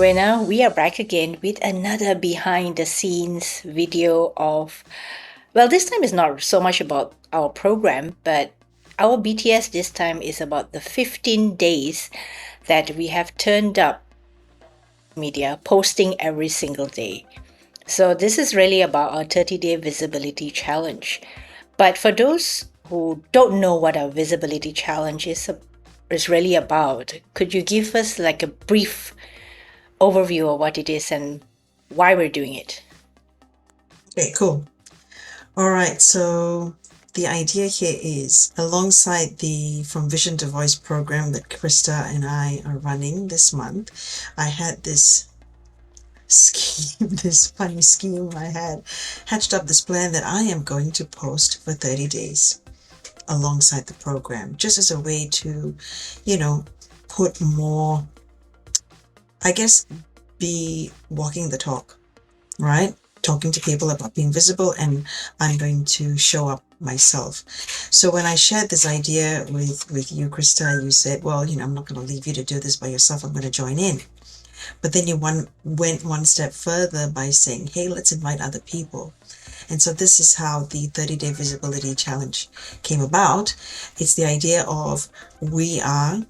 Rowena. We are back again with another behind the scenes video of, well, this time is not so much about our program, but our BTS this time is about the 15 days that we have turned up media, posting every single day. So, this is really about our 30-day visibility challenge. But for those who don't know what our visibility challenge is really about, could you give us like a brief overview of what it is and why we're doing it? Okay, cool. All right, so the idea here is alongside the From Vision to Voice program that Krista and I are running this month, I had this scheme, this funny scheme I had hatched up this plan that I am going to post for 30 days alongside the program, just as a way to, you know, put more, I guess, be walking the talk, right? Talking to people about being visible, and I'm going to show up myself. So when I shared this idea with you, Krista, you said, well, I'm not going to leave you to do this by yourself. I'm going to join in. But then you went one step further by saying, hey, let's invite other people. And so this is how the 30-day visibility challenge came about. It's the idea of we are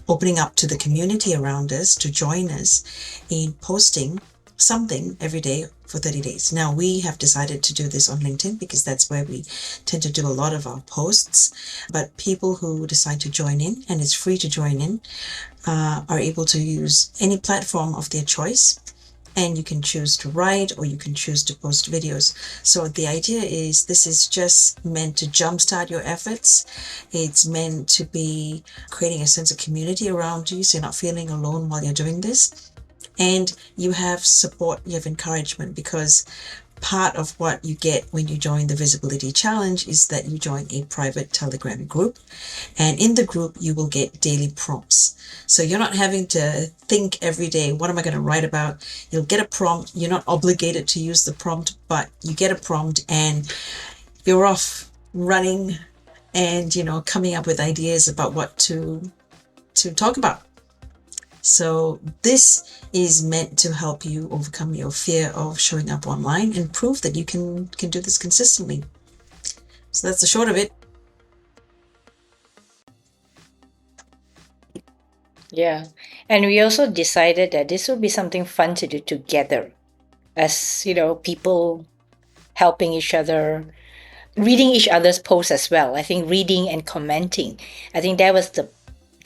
opening up to the community around us to join us in posting something every day for 30 days. Now, we have decided to do this on LinkedIn because that's where we tend to do a lot of our posts. But people who decide to join in, and it's free to join in, are able to use any platform of their choice. And you can choose to write or you can choose to post videos. So the idea is this is just meant to jumpstart your efforts. It's meant to be creating a sense of community around you so you're not feeling alone while you're doing this. And you have support, you have encouragement, because part of what you get when you join the Visibility Challenge is that you join a private Telegram group. And in the group, you will get daily prompts. So you're not having to think every day, what am I going to write about? You'll get a prompt. You're not obligated to use the prompt, but you get a prompt and you're off running and, coming up with ideas about what to talk about. So this is meant to help you overcome your fear of showing up online and prove that you can do this consistently. So that's the short of it. Yeah. And we also decided that this would be something fun to do together as, people helping each other, reading each other's posts as well. I think reading and commenting. I think that was the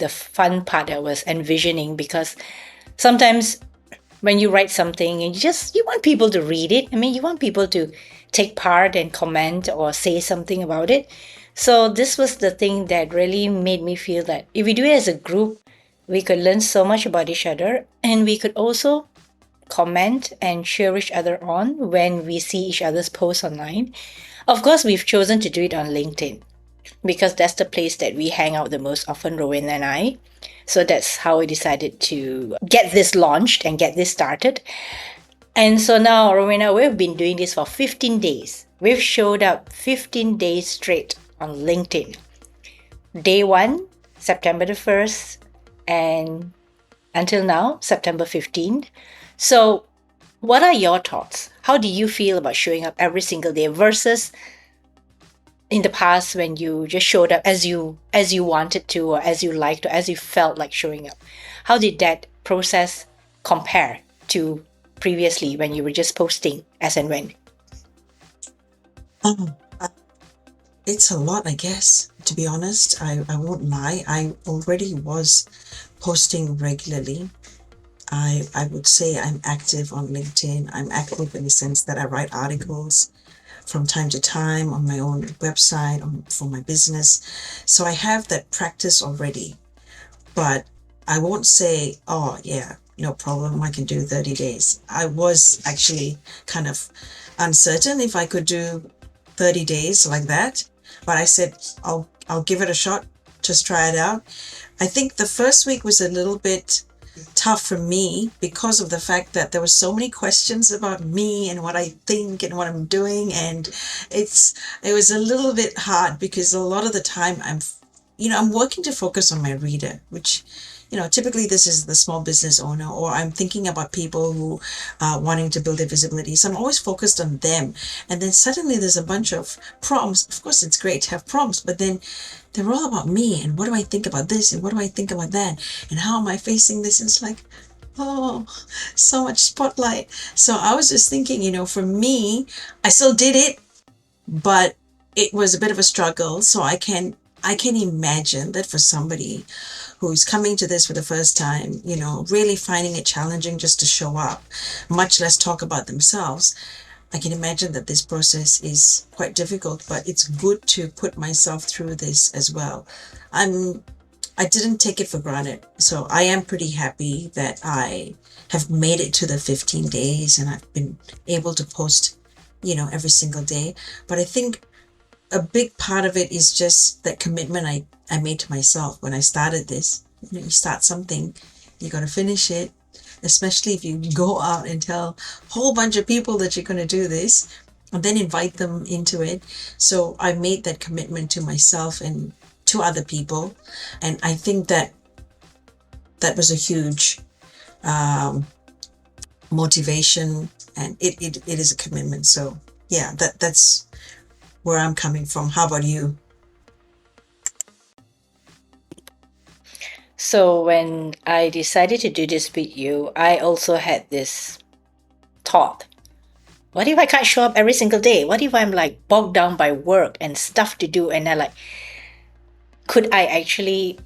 fun part I was envisioning, because sometimes when you write something and you want people to read it. I mean, you want people to take part and comment or say something about it. So this was the thing that really made me feel that if we do it as a group, we could learn so much about each other, and we could also comment and cheer each other on when we see each other's posts online. Of course, we've chosen to do it on LinkedIn because that's the place that we hang out the most often, Rowena and I. So that's how we decided to get this launched and get this started. And so now, Rowena, we've been doing this for 15 days. We've showed up 15 days straight on LinkedIn. Day 1, September the 1st, and until now, September 15th. So, what are your thoughts? How do you feel about showing up every single day versus in the past when you just showed up as you wanted to, or as you liked, or as you felt like showing up? How did that process compare to previously when you were just posting as and when? Um, it's a lot, I guess, to be honest. I won't lie. I already was posting regularly. I would say I'm active on LinkedIn. I'm active in the sense that I write articles from time to time on my own website for my business. So I have that practice already. But I won't say, oh, yeah, no problem, I can do 30 days. I was actually kind of uncertain if I could do 30 days like that. But I said, I'll give it a shot, just try it out. I think the first week was a little bit tough for me because of the fact that there were so many questions about me and what I think and what I'm doing, and it was a little bit hard because a lot of the time I'm working to focus on my reader, which typically this is the small business owner, or I'm thinking about people who are wanting to build their visibility. So I'm always focused on them. And then suddenly there's a bunch of prompts. Of course, it's great to have prompts, but then they're all about me and what do I think about this and what do I think about that and how am I facing this? And it's like, oh, so much spotlight. So I was just thinking, for me, I still did it, but it was a bit of a struggle. So I can imagine that for somebody who's coming to this for the first time, really finding it challenging just to show up, much less talk about themselves. I can imagine that this process is quite difficult, but it's good to put myself through this as well. I'm I didn't take it for granted. So I am pretty happy that I have made it to the 15 days and I've been able to post, every single day. But I think a big part of it is just that commitment I made to myself when I started this. You start something, you got to finish it, especially if you go out and tell a whole bunch of people that you're going to do this and then invite them into it. So I made that commitment to myself and to other people. And I think that was a huge um, motivation, and it is a commitment. So yeah, that's where I'm coming from. How about you? So when I decided to do this with you, I also had this thought. What if I can't show up every single day? What if I'm like bogged down by work and stuff to do and I like could I actually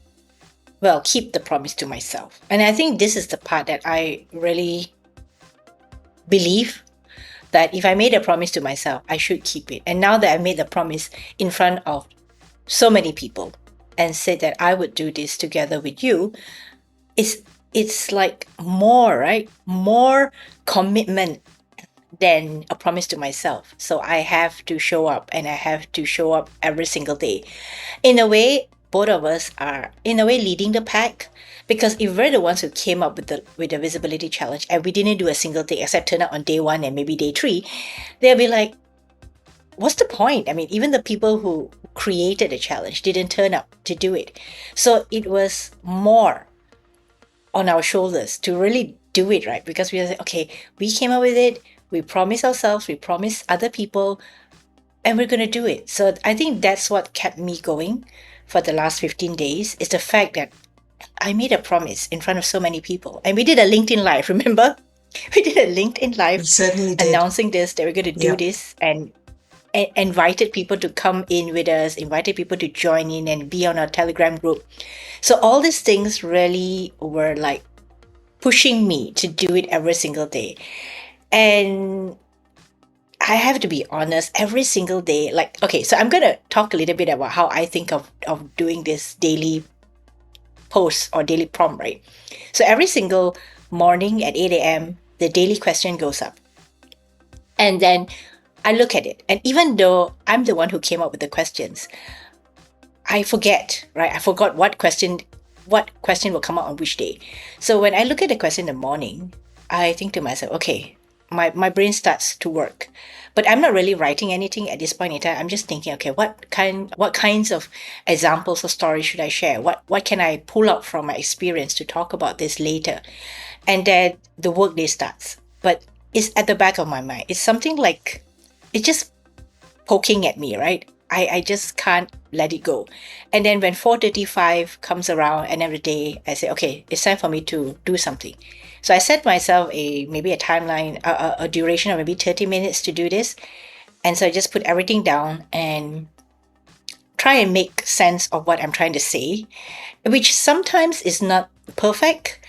keep the promise to myself? And I think this is the part that I really believe that if I made a promise to myself, I should keep it. And now that I made the promise in front of so many people and said that I would do this together with you, it's like more, right? More commitment than a promise to myself. So I have to show up and I have to show up every single day. In a way, both of us are in a way leading the pack because if we're the ones who came up with the visibility challenge and we didn't do a single thing except turn up on day 1 and maybe day 3, they'll be like, what's the point? I mean, even the people who created the challenge didn't turn up to do it. So it was more on our shoulders to really do it, right? Because we were like, okay, we came up with it, we promised ourselves, we promised other people, and we're going to do it. So I think that's what kept me going for the last 15 days is the fact that I made a promise in front of so many people. And we did a LinkedIn Live, remember? We did a LinkedIn We Live certainly did. announcing this, that we're going to do Yep. this and invited people to come in with us, invited people to join in and be on our Telegram group. So all these things really were like pushing me to do it every single day. And I have to be honest, every single day, like, okay, so I'm going to talk a little bit about how I think of doing this daily post or daily prompt, right? So every single morning at 8 a.m., the daily question goes up. And then I look at it. And even though I'm the one who came up with the questions, I forget, right? I forgot what question will come out on which day. So when I look at the question in the morning, I think to myself, okay, my brain starts to work. But I'm not really writing anything at this point in time. I'm just thinking, okay, what kinds of examples or stories should I share? What can I pull out from my experience to talk about this later? And then the workday starts. But it's at the back of my mind. It's something like it's just poking at me, right? I just can't let it go. And then when 4:35 comes around and every day I say, okay, it's time for me to do something. So I set myself maybe a timeline, a duration of maybe 30 minutes to do this. And so I just put everything down and try and make sense of what I'm trying to say, which sometimes is not perfect,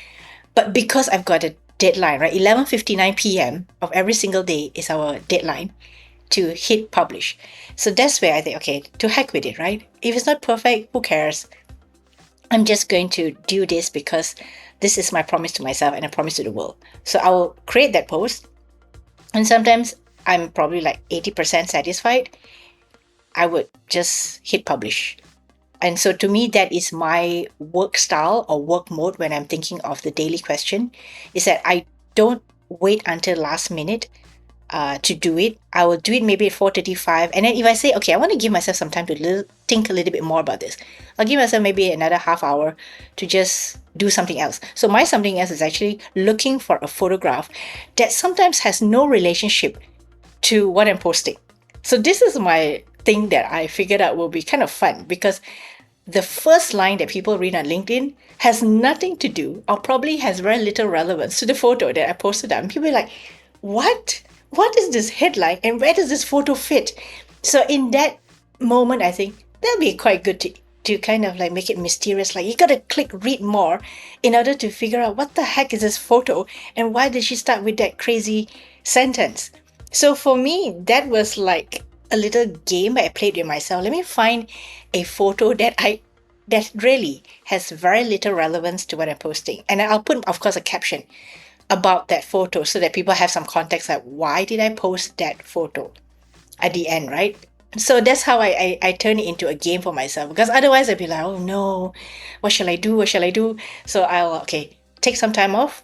but because I've got a deadline, right? 11:59 p.m. of every single day is our deadline to hit publish. So that's where I think, okay, to heck with it, right? If it's not perfect, who cares? I'm just going to do this because this is my promise to myself and a promise to the world. So I will create that post. And sometimes I'm probably like 80% satisfied. I would just hit publish. And so to me, that is my work style or work mode when I'm thinking of the daily question, is that I don't wait until last minute to do it. I will do it maybe at 4:35. And then if I say, okay, I want to give myself some time to think a little bit more about this. I'll give myself maybe another half hour to just do something else. So my something else is actually looking for a photograph that sometimes has no relationship to what I'm posting. So this is my thing that I figured out will be kind of fun, because the first line that people read on LinkedIn has nothing to do, or probably has very little relevance to the photo that I posted up. And people are like, what? What is this headline and where does this photo fit? So in that moment, I think that'll be quite good to kind of like make it mysterious. Like, you gotta click read more in order to figure out what the heck is this photo and why did she start with that crazy sentence. So for me, that was like a little game I played with myself. Let me find a photo that really has very little relevance to what I'm posting. And I'll put, of course, a caption about that photo so that people have some context, like why did I post that photo at the end, right? So that's how I turn it into a game for myself, because otherwise I'd be like, oh no, what shall I do? What shall I do? So I'll, okay, take some time off,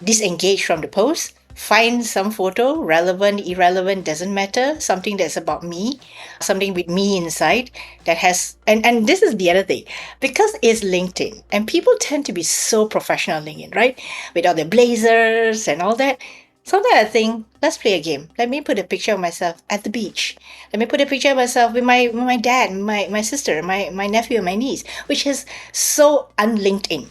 disengage from the post, find some photo, relevant, irrelevant, doesn't matter, something that's about me, something with me inside that has, and this is the other thing, because it's LinkedIn and people tend to be so professional on LinkedIn, right? With all the blazers and all that. Sometimes I think, let's play a game. Let me put a picture of myself at the beach. Let me put a picture of myself with my dad, my sister, my nephew, and my niece, which is so un-LinkedIn,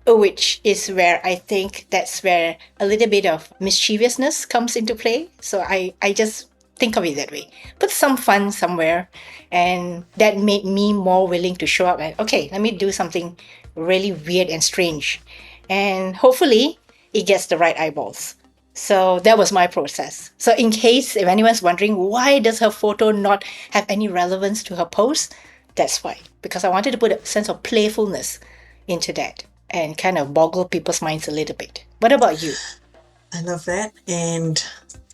which is where I think that's where a little bit of mischievousness comes into play. So I just think of it that way. Put some fun somewhere. And that made me more willing to show up and, okay, let me do something really weird and strange. And hopefully it gets the right eyeballs. So that was my process. So in case if anyone's wondering why does her photo not have any relevance to her post, that's why. Because I wanted to put a sense of playfulness into that and kind of boggle people's minds a little bit. What about you? I love that. And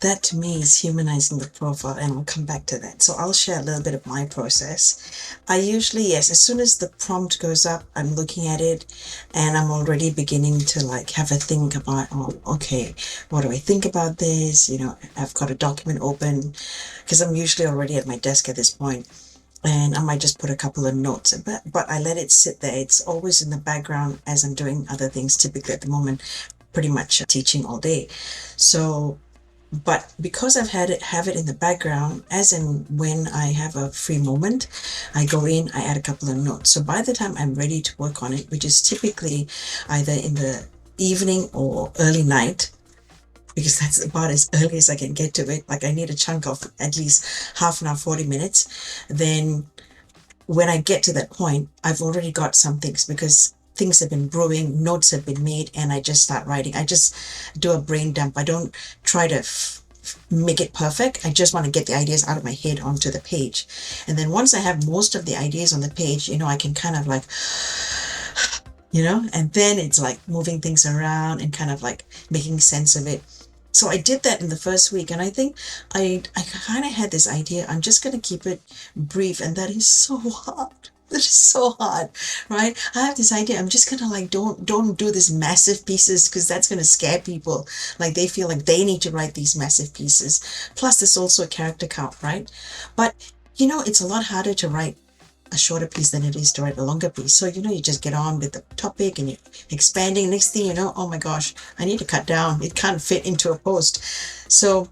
that to me is humanizing the profile, and I'll come back to that. So I'll share a little bit of my process. I usually, yes, as soon as the prompt goes up, I'm looking at it and I'm already beginning to like have a think about, oh, okay, what do I think about this? You know, I've got a document open because I'm usually already at my desk at this point. And I might just put a couple of notes, but I let it sit there. It's always in the background as I'm doing other things, typically at the moment, pretty much teaching all day. So, but because I've had it, have it in the background, as in when I have a free moment, I go in, I add a couple of notes. So by the time I'm ready to work on it, which is typically either in the evening or early night, because that's about as early as I can get to it. Like I need a chunk of at least half an hour, 40 minutes. Then when I get to that point, I've already got some things because things have been brewing, notes have been made, and I just start writing. I just do a brain dump. I don't try to make it perfect. I just want to get the ideas out of my head onto the page. And then once I have most of the ideas on the page, I can kind of like, and then it's like moving things around and kind of like making sense of it. So I did that in the first week, and I think I kind of had this idea, I'm just going to keep it brief, and that is so hard. That is so hard, right? I have this idea, I'm just going to like, don't do these massive pieces because that's going to scare people. Like they feel like they need to write these massive pieces. Plus there's also a character count, right? But it's a lot harder to write a shorter piece than it is to write a longer piece. So, you just get on with the topic and you're expanding. Next thing you know, oh my gosh, I need to cut down. It can't fit into a post. So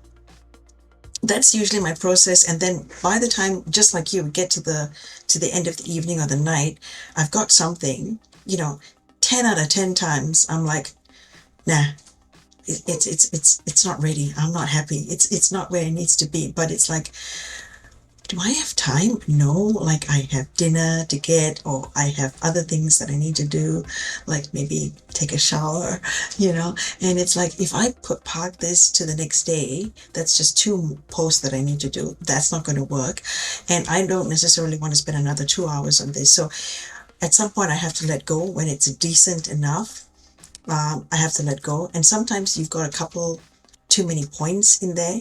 that's usually my process. And then by the time, just like you get to the end of the evening or the night, I've got something, 10 out of 10 times, I'm like, nah, it's not ready. I'm not happy. It's not where it needs to be. But it's like, do I have time? No, like I have dinner to get, or I have other things that I need to do, like maybe take a shower, and it's like, if I park this to the next day, that's just 2 posts that I need to do. That's not going to work. And I don't necessarily want to spend another 2 hours on this. So at some point I have to let go when it's decent enough. I have to let go. And sometimes you've got a couple too many points in there,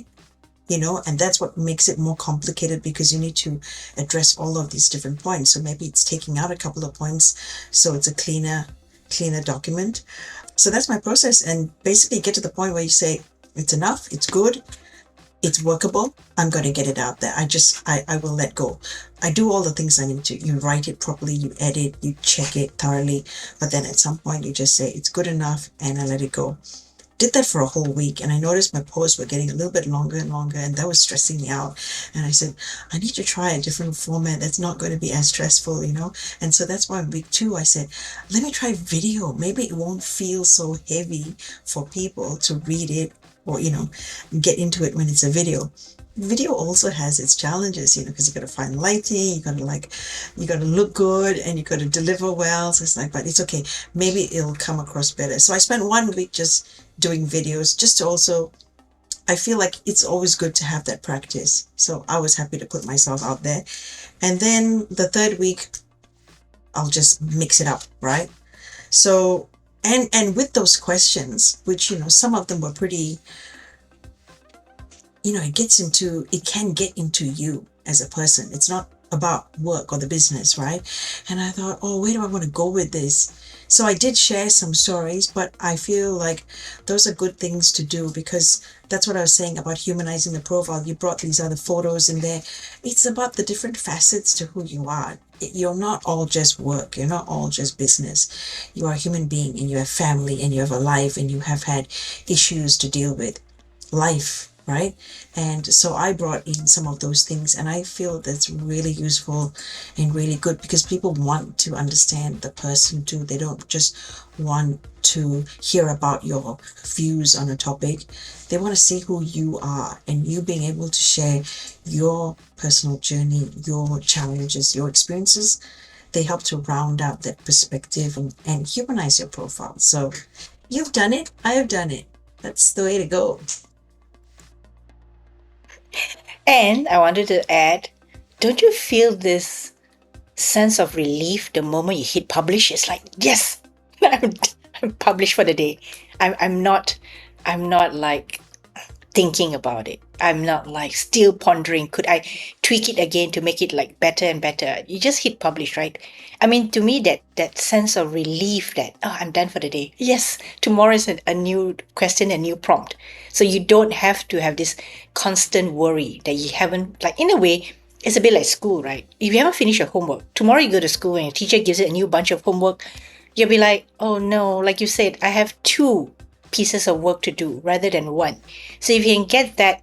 and that's what makes it more complicated because you need to address all of these different points. So maybe it's taking out a couple of points so it's a cleaner document. So that's my process, and basically get to the point where you say, it's enough, it's good, it's workable, I'm going to get it out there. I will let go. I do all the things I need to. You write it properly, you edit, you check it thoroughly, but then at some point you just say it's good enough and I let it go. Did that for a whole week, and I noticed my posts were getting a little bit longer and longer, and that was stressing me out. And I said, I need to try a different format that's not going to be as stressful. And so that's why in week 2 I said, let me try video. Maybe it won't feel so heavy for people to read it or get into it when it's a video. Video also has its challenges, because you got to find lighting, you got to look good, and you got to deliver well. So it's like, but it's okay. Maybe it'll come across better. So I spent 1 week just doing videos, just to also, I feel like it's always good to have that practice. So I was happy to put myself out there. And then the third week, I'll just mix it up, right? So, and with those questions, which, some of them were pretty, it can get into you as a person. It's not about work or the business, right? And I thought, oh, where do I want to go with this? So I did share some stories, but I feel like those are good things to do, because that's what I was saying about humanizing the profile. You brought these other photos in there. It's about the different facets to who you are. You're not all just work. You're not all just business. You are a human being, and you have family, and you have a life, and you have had issues to deal with. Life, right? And so I brought in some of those things, and I feel that's really useful and really good, because people want to understand the person too. They don't just want to hear about your views on a topic. They want to see who you are, and you being able to share your personal journey, your challenges, your experiences. They help to round out that perspective and humanize your profile. So you've done it. I have done it. That's the way to go. And I wanted to add, don't you feel this sense of relief the moment you hit publish? It's like, yes, I'm, I'm published for the day. I'm not, I'm not like thinking about it. I'm not like still pondering, could I tweak it again to make it like better and better? You just hit publish, right? I mean, to me, that sense of relief that, oh, I'm done for the day. Yes, tomorrow is a new question, a new prompt. So you don't have to have this constant worry that you haven't, like, in a way, it's a bit like school, right? If you haven't finished your homework, tomorrow you go to school and your teacher gives you a new bunch of homework, you'll be like, oh no, like you said, I have two pieces of work to do rather than one. So if you can get that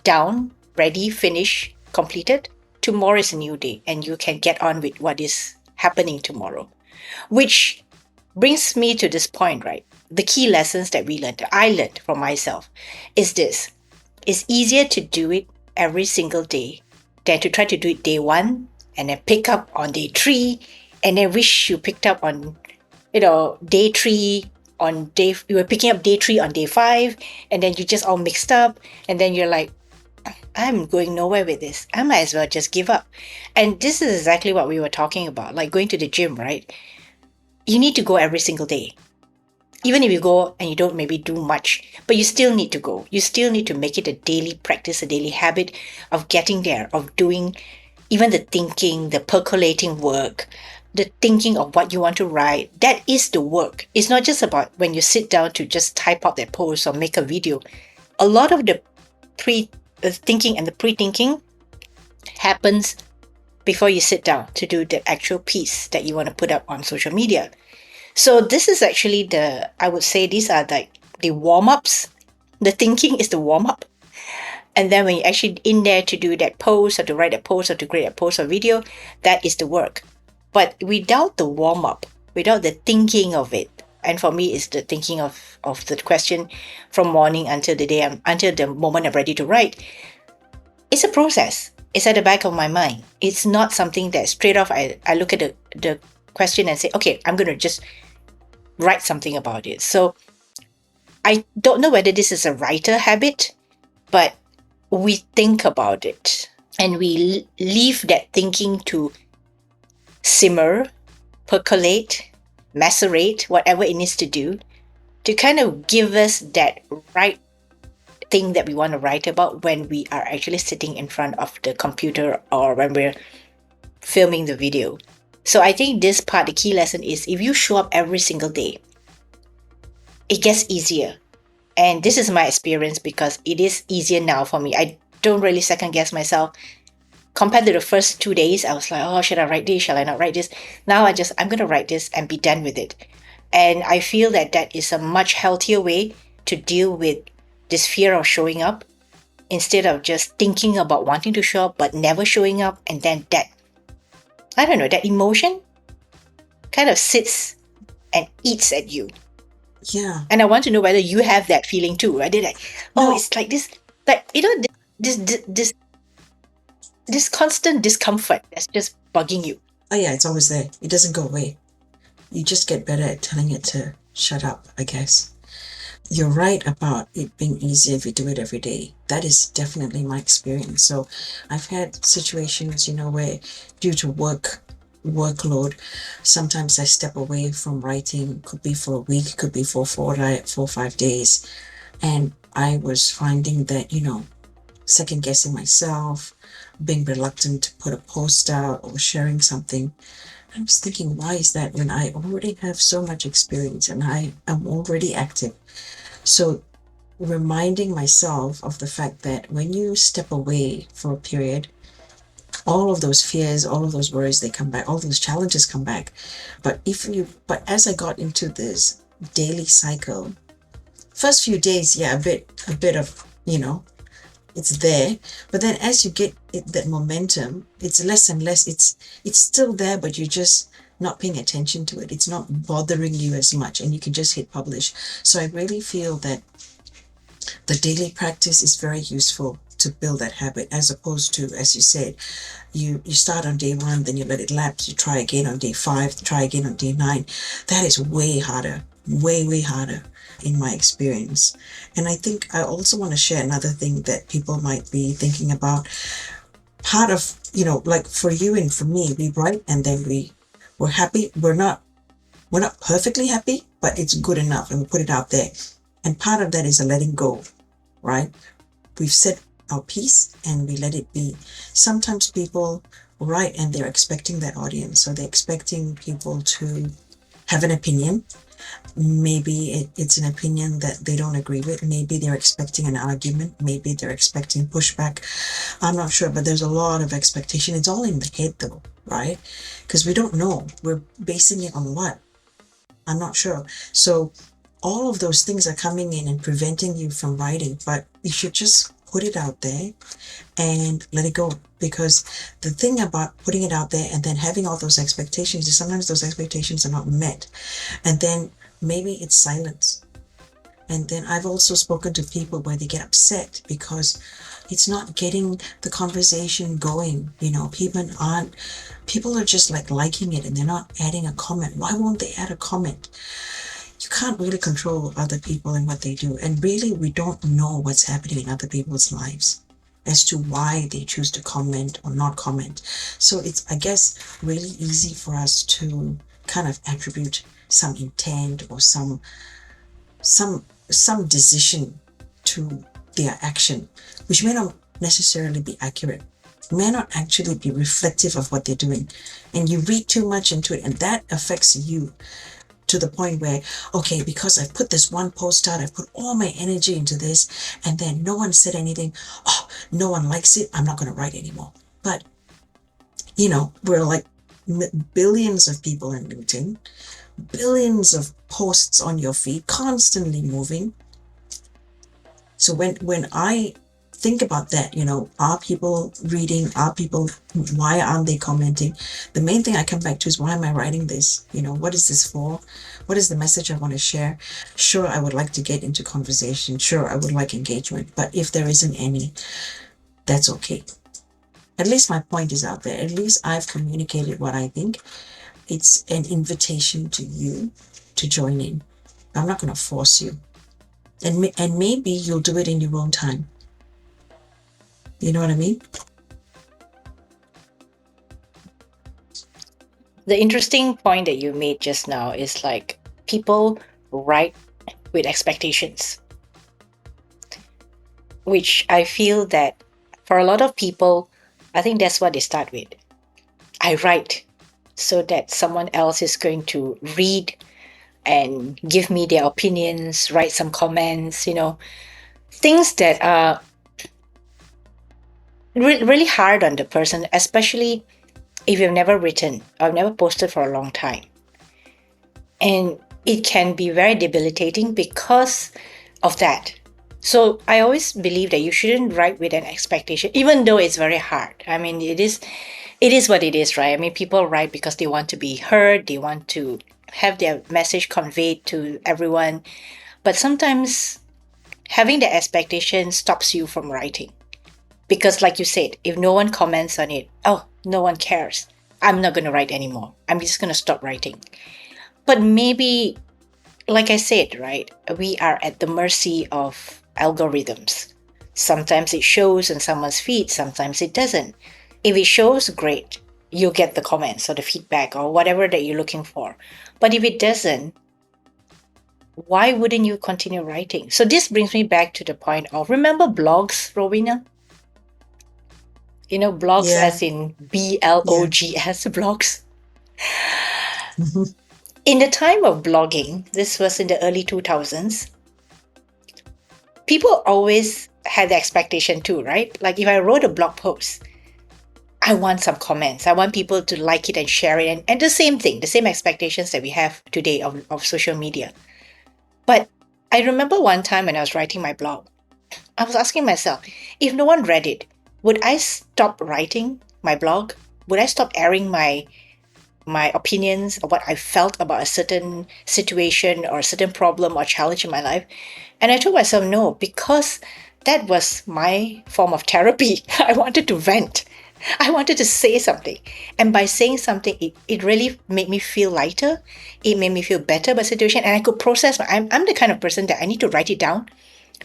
down, ready, finished, completed, tomorrow is a new day and you can get on with what is happening tomorrow. Which brings me to this point, right? The key lessons that we learned, that I learned from myself, is this. It's easier to do it every single day than to try to do it day one and then pick up on day three and then wish you picked up on, day three on day, you were picking up day three on day five, and then you just all mixed up, and then you're like, I'm going nowhere with this. I might as well just give up. And this is exactly what we were talking about, like going to the gym, right? You need to go every single day. Even if you go and you don't maybe do much, but you still need to go. You still need to make it a daily practice, a daily habit of getting there, of doing even the thinking, the percolating work, the thinking of what you want to write. That is the work. It's not just about when you sit down to just type out that post or make a video. A lot of the thinking and the pre-thinking happens before you sit down to do the actual piece that you want to put up on social media. So this is actually I would say these are like the warm-ups. The thinking is the warm-up. And then when you're actually in there to do that post or to write a post or to create a post or video, that is the work. But without the warm-up, without the thinking of it, and for me, it's the thinking of the question from morning until until the moment I'm ready to write. It's a process. It's at the back of my mind. It's not something that straight off I look at the question and say, okay, I'm going to just write something about it. So I don't know whether this is a writer habit, but we think about it and we leave that thinking to simmer, percolate, macerate, whatever it needs to do to kind of give us that right thing that we want to write about when we are actually sitting in front of the computer or when we're filming the video. So I think this part, the key lesson is if you show up every single day, it gets easier. And this is my experience because it is easier now for me. I don't really second guess myself. Compared to the first 2 days, I was like, oh, should I write this? Shall I not write this? Now I'm going to write this and be done with it. And I feel that that is a much healthier way to deal with this fear of showing up instead of just thinking about wanting to show up but never showing up. And then that, I don't know, that emotion kind of sits and eats at you. Yeah. And I want to know whether you have that feeling too. Right? Like, oh, No. it's like this, like, this constant discomfort that's just bugging you. Oh yeah, it's always there. It doesn't go away. You just get better at telling it to shut up, I guess. You're right about it being easier if you do it every day. That is definitely my experience. So I've had situations, where due to workload, sometimes I step away from writing. Could be for a week, could be for 4 or 5 days. And I was finding that, second guessing myself, being reluctant to put a post out or sharing something. I was thinking, why is that when I already have so much experience and I am already active? So reminding myself of the fact that when you step away for a period, all of those fears, all of those worries, they come back, all those challenges come back. But as I got into this daily cycle, first few days, yeah, a bit of, it's there. But then as you get that momentum, it's less and less. It's still there, but you're just not paying attention to it. It's not bothering you as much, and you can just hit publish. So I really feel that the daily practice is very useful to build that habit, as opposed to, as you said, you start on day 1, then you let it lapse, you try again on day 5, try again on day 9. That is way harder, way harder in my experience. And I think I also want to share another thing that people might be thinking about. Part of, like for you and for me, we write and then we're happy. We're not perfectly happy, but it's good enough and we put it out there. And part of that is a letting go, right? We've said our piece and we let it be. Sometimes people write and they're expecting that audience, so they're expecting people to have an opinion. Maybe it's an opinion that they don't agree with. Maybe they're expecting an argument. Maybe they're expecting pushback. I'm not sure, but there's a lot of expectation. It's all in the head though, right? Because we don't know. We're basing it on what? I'm not sure. So all of those things are coming in and preventing you from writing, but you should just put it out there and let it go. Because the thing about putting it out there and then having all those expectations is sometimes those expectations are not met. And then maybe it's silence. And then I've also spoken to people where they get upset because it's not getting the conversation going. People are just like liking it and they're not adding a comment. Why won't they add a comment? You can't really control other people and what they do. And really, we don't know what's happening in other people's lives as to why they choose to comment or not comment. So it's, I guess, really easy for us to kind of attribute some intent or some decision to their action, which may not necessarily be accurate, may not actually be reflective of what they're doing. And you read too much into it and that affects you to the point where, okay, because I've put this one post out, I've put all my energy into this, and then no one said anything. Oh, no one likes it. I'm not going to write anymore. But, we're like billions of people on LinkedIn, billions of posts on your feed, constantly moving. So when I think about that, are people reading? Why aren't they commenting? The main thing I come back to is, why am I writing this? What is this for? What is the message I want to share? Sure, I would like to get into conversation. Sure, I would like engagement. But if there isn't any, that's okay. At least my point is out there. At least I've communicated what I think. It's an invitation to you to join in. I'm not going to force you. And maybe you'll do it in your own time. You know what I mean? The interesting point that you made just now is like people write with expectations, which I feel that for a lot of people, I think that's what they start with. I write so that someone else is going to read and give me their opinions, write some comments, things that are really hard on the person, especially if you've never written or never posted for a long time. And it can be very debilitating because of that. So I always believe that you shouldn't write with an expectation, even though it's very hard. I mean, it is what it is, right? I mean, people write because they want to be heard, they want to have their message conveyed to everyone. But sometimes having the expectation stops you from writing. Because, like you said, if no one comments on it, oh, no one cares. I'm not going to write anymore. I'm just going to stop writing. But maybe, like I said, right, we are at the mercy of algorithms. Sometimes it shows on someone's feed, sometimes it doesn't. If it shows, great. You'll get the comments or the feedback or whatever that you're looking for. But if it doesn't, why wouldn't you continue writing? So this brings me back to the point of, remember blogs, Rowena? Blogs Yeah, as in yeah. blogs, blogs. Mhm. In the time of blogging, this was in the early 2000s, people always had the expectation too, right? Like if I wrote a blog post, I want some comments. I want people to like it and share it. And the same thing, the same expectations that we have today of social media. But I remember one time when I was writing my blog, I was asking myself, if no one read it, would I stop writing my blog? Would I stop airing my opinions or what I felt about a certain situation or a certain problem or challenge in my life? And I told myself no, because that was my form of therapy. I wanted to vent. I wanted to say something. And by saying something, it really made me feel lighter. It made me feel better about the situation. And I could process. I'm the kind of person that I need to write it down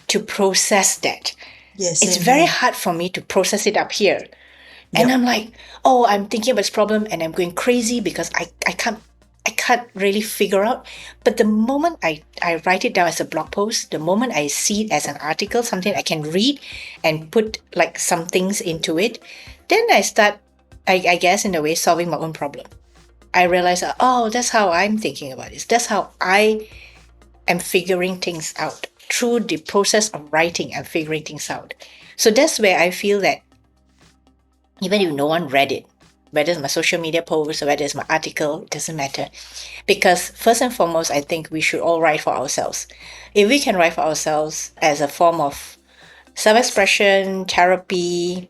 to process that. Yeah, It's same very here. hard for me to process it up here. And Yep. I'm like, oh, I'm thinking about this problem and I'm going crazy because I can't really figure out. But the moment I write it down as a blog post, the moment I see it as an article, something I can read and put like some things into it, then I start, I guess, in a way, solving my own problem. I realize, oh, that's how I'm thinking about this. That's how I am figuring things out. Through the process of writing and figuring things out. So that's where I feel that even if no one read it, whether it's my social media post or whether it's my article, it doesn't matter. Because first and foremost, I think we should all write for ourselves. If we can write for ourselves as a form of self-expression, therapy,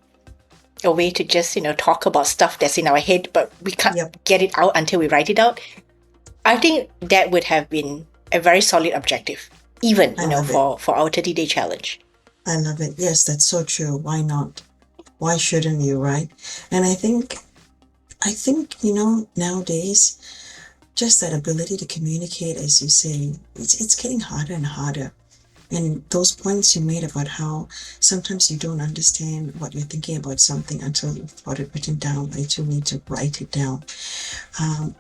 a way to just, talk about stuff that's in our head, but we can't Yep. get it out until we write it out, I think that would have been a very solid objective, even, I love it. for our 30-day challenge. I love it. Yes, that's so true. Why not? Why shouldn't you, right? And I think, nowadays, just that ability to communicate, as you say, it's getting harder and harder. And those points you made about how sometimes you don't understand what you're thinking about something until you've got it written down, right? You need to write it down. Um,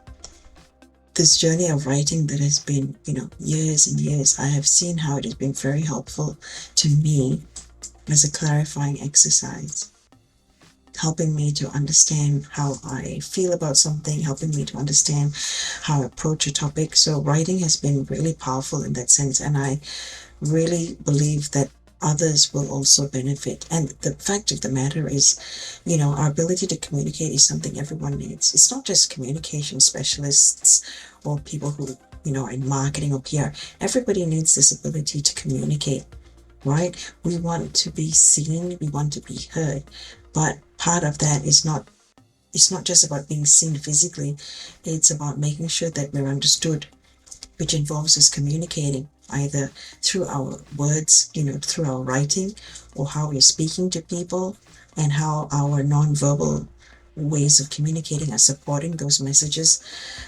this journey of writing that has been, years and years, I have seen how it has been very helpful to me as a clarifying exercise, helping me to understand how I feel about something, helping me to understand how I approach a topic. So writing has been really powerful in that sense. And I really believe that others will also benefit. And the fact of the matter is, our ability to communicate is something everyone needs. It's not just communication specialists or people who, are in marketing or PR. Everybody needs this ability to communicate, right? We want to be seen, we want to be heard. But part of that is not it's not just about being seen physically, it's about making sure that we're understood, which involves us communicating either through our words, through our writing, or how we're speaking to people, and how our non-verbal ways of communicating are supporting those messages.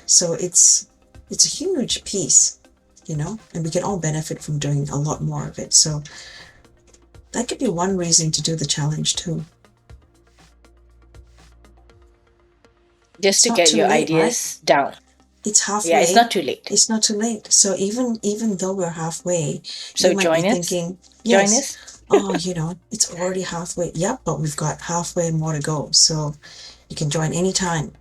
So it's a huge piece, and we can all benefit from doing a lot more of it. So that could be one reason to do the challenge too. Just It's to not get too your late, right? ideas down. It's Yeah, it's halfway. not too late. It's not too late. So even though we're halfway, you So might be join us. thinking, Join yes, us. oh, it's already halfway. Yep, but we've got halfway more to go. So you can join anytime.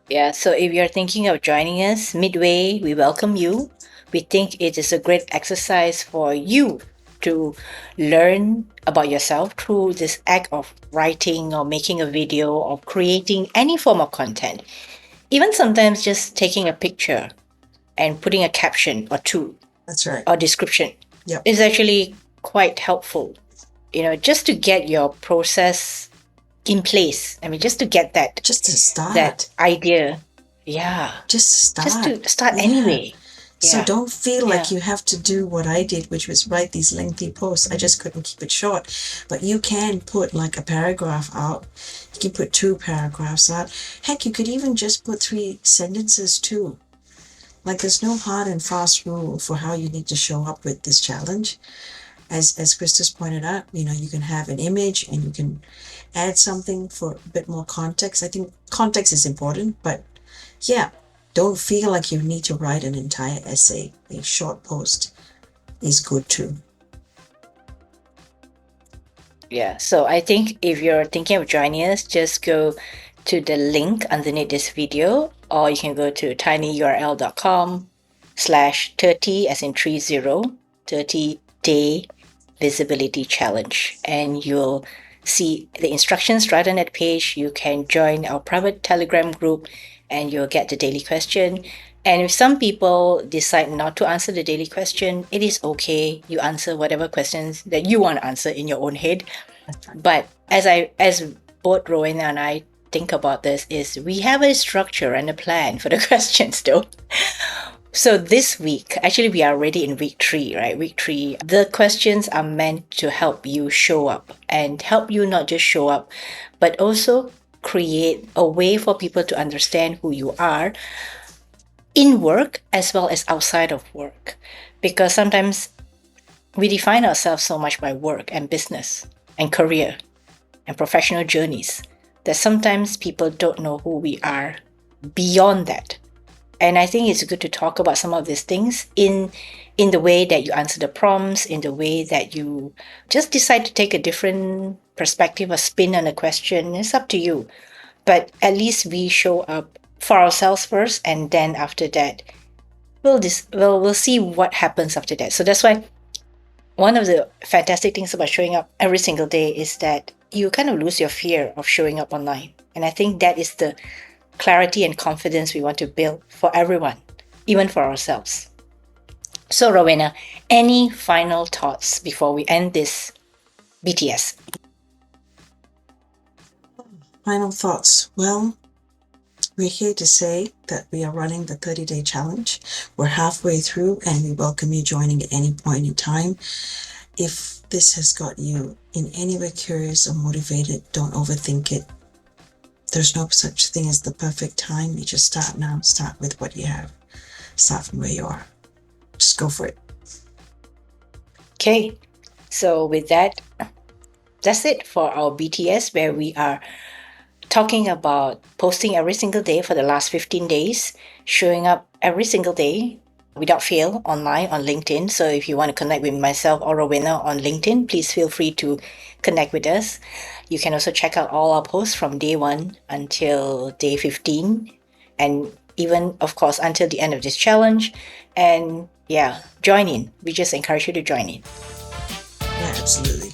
Yeah, so if you're thinking of joining us midway, we welcome you. We think it is a great exercise for you to learn about yourself through this act of writing or making a video or creating any form of content. Even sometimes just taking a picture and putting a caption or two That's right. or description Yep. is actually quite helpful, just to get your process in place. I mean, just to get that Just to start. that idea. Yeah. Just start. Just to start Yeah. anyway. So Yeah. don't feel like Yeah. you have to do what I did, which was write these lengthy posts. I just couldn't keep it short. But you can put like a paragraph out. You can put 2 paragraphs out. Heck, you could even just put 3 sentences too. Like there's no hard and fast rule for how you need to show up with this challenge. As Krista's pointed out, you can have an image and you can add something for a bit more context. I think context is important, but yeah, don't feel like you need to write an entire essay. A short post is good too. Yeah. So I think if you're thinking of joining us, just go to the link underneath this video, or you can go to tinyurl.com/30 as in 30 day visibility challenge, and you'll see the instructions right on that page. You can join our private Telegram group and you'll get the daily question. And if some people decide not to answer the daily question, it is okay. You answer whatever questions that you want to answer in your own head. But as both Rowena and I think about this, is we have a structure and a plan for the questions though. So this week, actually, we are already in week 3, right? Week 3, the questions are meant to help you show up and help you not just show up, but also create a way for people to understand who you are in work as well as outside of work. Because sometimes we define ourselves so much by work and business and career and professional journeys that sometimes people don't know who we are beyond that. And I think it's good to talk about some of these things in the way that you answer the prompts, in the way that you just decide to take a different perspective, a spin on a question. It's up to you. But at least we show up for ourselves first, and then after that, we'll see what happens after that. So that's why one of the fantastic things about showing up every single day is that you kind of lose your fear of showing up online. And I think that is the clarity and confidence we want to build for everyone, even for ourselves. So, Rowena, any final thoughts before we end this BTS? Final thoughts. Well, we're here to say that we are running the 30-day challenge. We're halfway through and we welcome you joining at any point in time. If this has got you in any way curious or motivated, don't overthink it. There's no such thing as the perfect time. You just start now. Start with what you have. Start from where you are. Just go for it. Okay, so with that, that's it for our BTS, where we are talking about posting every single day for the last 15 days, showing up every single day without fail online on LinkedIn. So if you want to connect with myself or Rowena on LinkedIn, please feel free to connect with us. You can also check out all our posts from day 1 until day 15, and even, of course, until the end of this challenge. And yeah, join in. We just encourage you to join in. Yeah, absolutely.